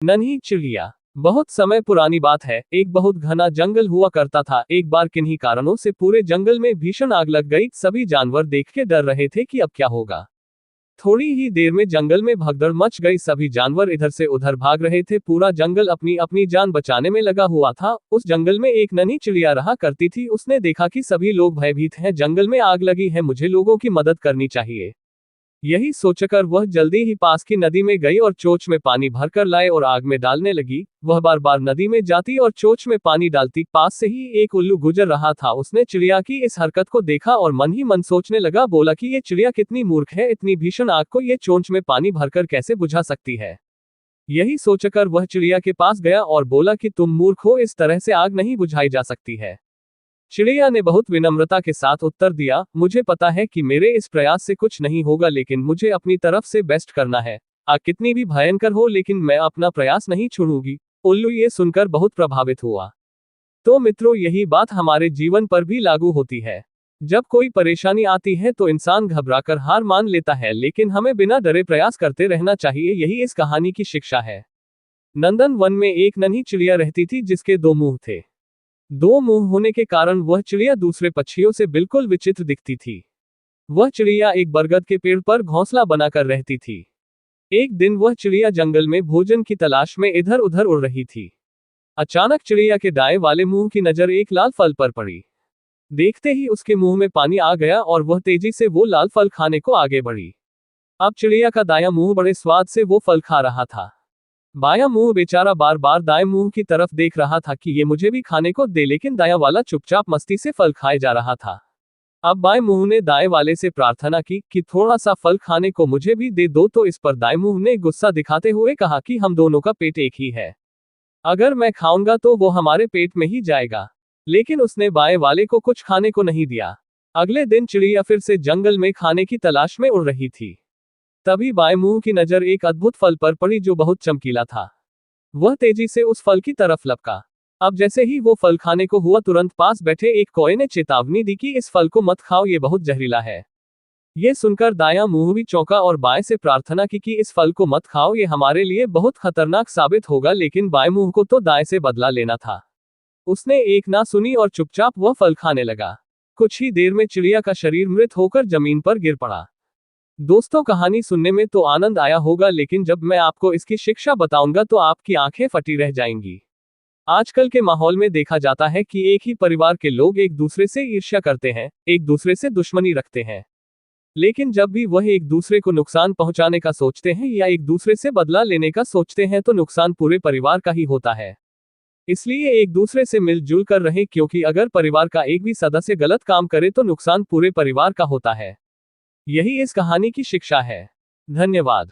नन्ही चिड़िया। बहुत समय पुरानी बात है, एक बहुत घना जंगल हुआ करता था। एक बार किन्हीं कारणों से पूरे जंगल में भीषण आग लग गई। सभी जानवर देख के डर रहे थे कि अब क्या होगा। थोड़ी ही देर में जंगल में भगदड़ मच गई। सभी जानवर इधर से उधर भाग रहे थे। पूरा जंगल अपनी अपनी जान बचाने में लगा हुआ था। उस जंगल में एक नन्ही चिड़िया रहा करती थी। उसने देखा कि सभी लोग भयभीत हैं, जंगल में आग लगी है, मुझे लोगों की मदद करनी चाहिए। यही सोचकर वह जल्दी ही पास की नदी में गई और चोंच में पानी भरकर लाए और आग में डालने लगी। वह बार बार नदी में जाती और चोंच में पानी डालती। पास से ही एक उल्लू गुजर रहा था। उसने चिड़िया की इस हरकत को देखा और मन ही मन सोचने लगा, बोला कि ये चिड़िया कितनी मूर्ख है, इतनी भीषण आग को ये चोंच में पानी भरकर कैसे बुझा सकती है। यही सोचकर वह चिड़िया के पास गया और बोला कि तुम मूर्ख हो, इस तरह से आग नहीं बुझाई जा सकती है। चिड़िया ने बहुत विनम्रता के साथ उत्तर दिया, मुझे पता है कि मेरे इस प्रयास से कुछ नहीं होगा, लेकिन मुझे अपनी तरफ से बेस्ट करना है। आग कितनी भी भयंकर हो, लेकिन मैं अपना प्रयास नहीं छोड़ूंगी। उल्लू ये सुनकर बहुत प्रभावित हुआ। तो मित्रों, यही बात हमारे जीवन पर भी लागू होती है। जब कोई परेशानी आती है तो इंसान घबराकर हार मान लेता है, लेकिन हमें बिना डरे प्रयास करते रहना चाहिए। यही इस कहानी की शिक्षा है। नंदन वन में एक नन्ही चिड़िया रहती थी जिसके दो मुंह थे। दो मुंह होने के कारण वह चिड़िया दूसरे पक्षियों से बिल्कुल विचित्र दिखती थी। वह चिड़िया एक बरगद के पेड़ पर घोंसला बनाकर रहती थी। एक दिन वह चिड़िया जंगल में भोजन की तलाश में इधर उधर उड़ रही थी। अचानक चिड़िया के दाएं वाले मुंह की नजर एक लाल फल पर पड़ी। देखते ही उसके मुंह में पानी आ गया और वह तेजी से वो लाल फल खाने को आगे बढ़ी। अब चिड़िया का दायां मुंह बड़े स्वाद से वो फल खा रहा था। बायां मुंह बेचारा बार बार दाएं मुंह की तरफ देख रहा था कि ये मुझे भी खाने को दे, लेकिन दायां वाला चुपचाप मस्ती से फल खाए जा रहा था। अब बाएं मुंह ने दाएं वाले से प्रार्थना की कि थोड़ा सा फल खाने को मुझे भी दे दो। तो इस पर दाएं मुंह ने गुस्सा दिखाते हुए कहा कि हम दोनों का पेट एक ही है, अगर मैं खाऊंगा तो वो हमारे पेट में ही जाएगा। लेकिन उसने बाएं वाले को कुछ खाने को नहीं दिया। अगले दिन चिड़िया फिर से जंगल में खाने की तलाश में उड़ रही थी। तभी बाएं मुंह की नजर एक अद्भुत फल पर पड़ी जो बहुत चमकीला था। वह तेजी से उस फल की तरफ लपका। अब जैसे ही वो फल खाने को हुआ, तुरंत पास बैठे एक कौवे ने चेतावनी दी कि इस फल को मत खाओ, ये बहुत जहरीला है। ये सुनकर दायां मुंह भी चौंका और बाएं से प्रार्थना की कि इस फल को मत खाओ, ये हमारे लिए बहुत खतरनाक साबित होगा। लेकिन बाएं मुंह को तो दाएं से बदला लेना था। उसने एक ना सुनी और चुपचाप वह फल खाने लगा। कुछ ही देर में चिड़िया का शरीर मृत होकर जमीन पर गिर पड़ा। दोस्तों, कहानी सुनने में तो आनंद आया होगा, लेकिन जब मैं आपको इसकी शिक्षा बताऊंगा तो आपकी आंखें फटी रह जाएंगी। आजकल के माहौल में देखा जाता है कि एक ही परिवार के लोग एक दूसरे से ईर्ष्या करते हैं, एक दूसरे से दुश्मनी रखते हैं। लेकिन जब भी वह एक दूसरे को नुकसान पहुंचाने का सोचते हैं या एक दूसरे से बदला लेने का सोचते हैं तो नुकसान पूरे परिवार का ही होता है। इसलिए एक दूसरे से मिलजुल कर रहें, क्योंकि अगर परिवार का एक भी सदस्य गलत काम करे तो नुकसान पूरे परिवार का होता है। यही इस कहानी की शिक्षा है। धन्यवाद।